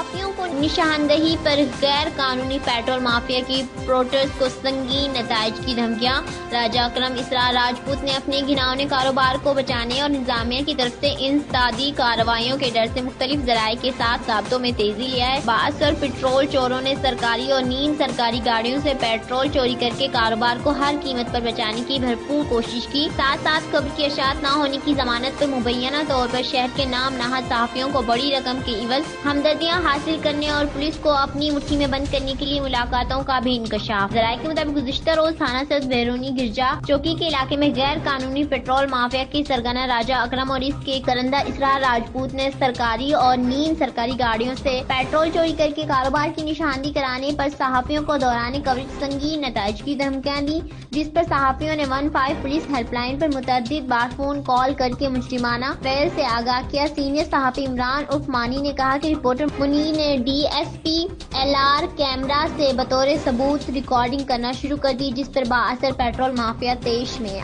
صحافیوں کو نشاندہی پر غیر قانونی پیٹرول مافیا کی پروٹیسٹ کو سنگین نتائج کی دھمکیاں۔ راجہ اکرم اسرار راجپوت نے اپنے گھناؤنے کاروبار کو بچانے اور انتظامیہ کی طرف سے انسدادی کارروائیوں کے ڈر سے مختلف ذرائع کے ساتھ ضابطوں میں تیزی لیا ہے۔ بعض اور پٹرول چوروں نے سرکاری اور نیم سرکاری گاڑیوں سے پیٹرول چوری کر کے کاروبار کو ہر قیمت پر بچانے کی بھرپور کوشش کی۔ ساتھ ساتھ خبر کی اشاعت نہ ہونے کی ضمانت پر مبینہ طور پر شہر کے نام نہاد صحافیوں کو بڑی رقم کے عوض ہمدردیاں حاصل کرنے اور پولیس کو اپنی مٹھی میں بند کرنے کے لیے ملاقاتوں کا بھی انکشاف۔ ذرائع کے مطابق گزشتہ روز تھانہ صدر بیرونی گرجا چوکی کے علاقے میں غیر قانونی پیٹرول مافیا کے سرگنا راجہ اکرم اور اس کے کرندہ اسرار راجپوت نے سرکاری اور نیم سرکاری گاڑیوں سے پیٹرول چوری کر کے کاروبار کی نشاندہی کرانے پر صحافیوں کو دوران کوریج سنگین نتائج کی دھمکیاں دی، جس پر صحافیوں نے 15 پولیس ہیلپ لائن پر متعدد بار فون کال کر کے مجرمانہ فعل سے آگاہ کیا۔ سینئر صحافی عمران عرف مانی نے کہا کہ رپورٹر منیر نے D S P L R camera سے بطور ثبوت ریکارڈنگ کرنا شروع کر دی، جس پر بااثر پیٹرول مافیا طیش میں